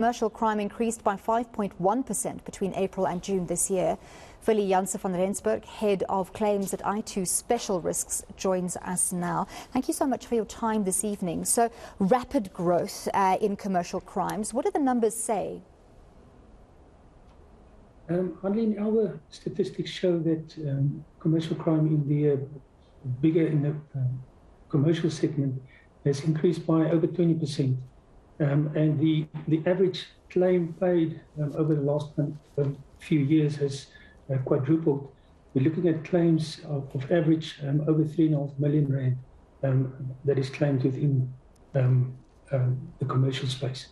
Commercial crime increased by 5.1% between April and June this year. Willie Janse van Rensburg, head of claims at I2 Special Risks, joins us now. Thank you so much for your time this evening. So, rapid growth in commercial crimes. What do the numbers say? Arlene, our statistics show that commercial crime in the commercial segment has increased by over 20%. And the average claim paid over the last few years has quadrupled. We're looking at claims of average over 3.5 million rand that is claimed within the commercial space.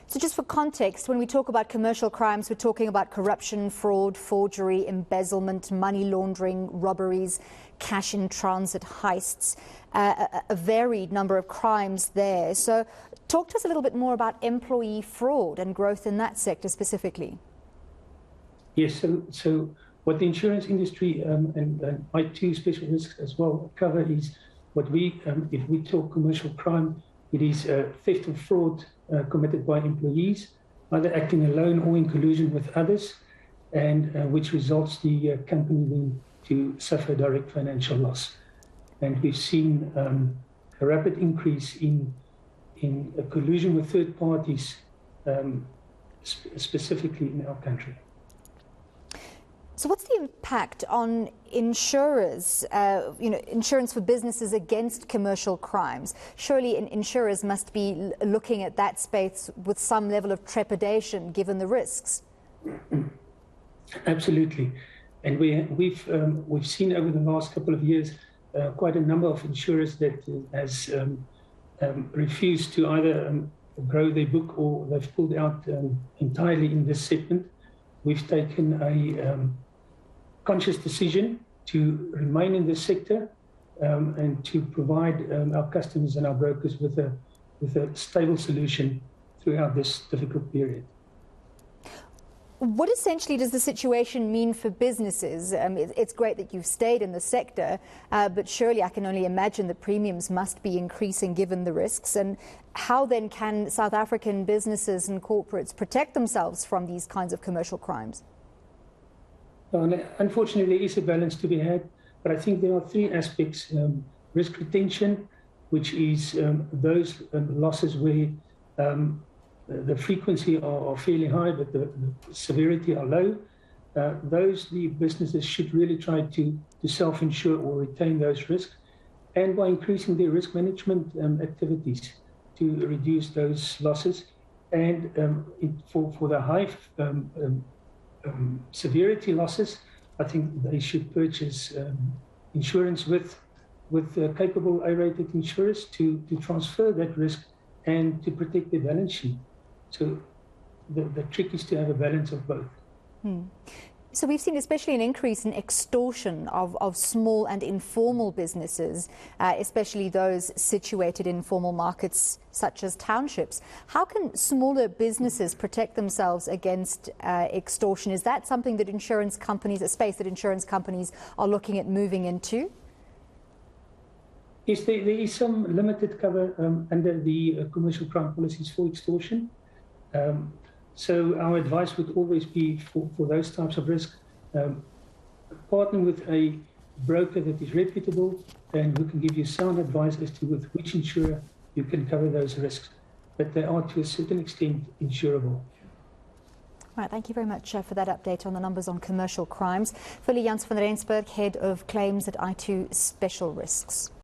So just for context, when we talk about commercial crimes, we're talking about corruption, fraud, forgery, embezzlement, money laundering, robberies, cash in transit, heists, a varied number of crimes there. So talk to us a little bit more about employee fraud and growth in that sector specifically. Yes, so what the insurance industry and I2 Special Risks as well cover is what we, if we talk commercial crime, it is theft or fraud committed by employees, either acting alone or in collusion with others, and which results the company then to suffer direct financial loss. And we've seen a rapid increase in collusion with third parties, specifically in our country. So what's the impact on insurers, insurance for businesses against commercial crimes? Surely insurers must be looking at that space with some level of trepidation given the risks. Absolutely. And we've seen over the last couple of years quite a number of insurers that has refused to either grow their book or they've pulled out entirely in this segment. We've taken a conscious decision to remain in this sector and to provide our customers and our brokers with a stable solution throughout this difficult period. What essentially does the situation mean for businesses? It's great that you've stayed in the sector, but surely I can only imagine that premiums must be increasing given the risks. And how then can South African businesses and corporates protect themselves from these kinds of commercial crimes? Unfortunately, there is a balance to be had, but I think there are three aspects. Risk retention, which is those losses where the frequency are fairly high, but the severity are low. The businesses should really try to self-insure or retain those risks, and by increasing their risk management activities to reduce those losses. And for the high severity losses, I think they should purchase insurance with capable A-rated insurers to transfer that risk and to protect their balance sheet. So the trick is to have a balance of both. So we've seen especially an increase in extortion of small and informal businesses, especially those situated in formal markets such as townships. How can smaller businesses protect themselves against extortion? Is that something that insurance companies, a space that insurance companies are looking at moving into? Yes, there is some limited cover under the commercial crime policies for extortion. So our advice would always be for those types of risks, partner with a broker that is reputable and who can give you sound advice as to with which insurer you can cover those risks. But they are to a certain extent insurable. All right, thank you very much for that update on the numbers on commercial crimes. Willie Janse van Rensburg, head of claims at I2 Special Risks.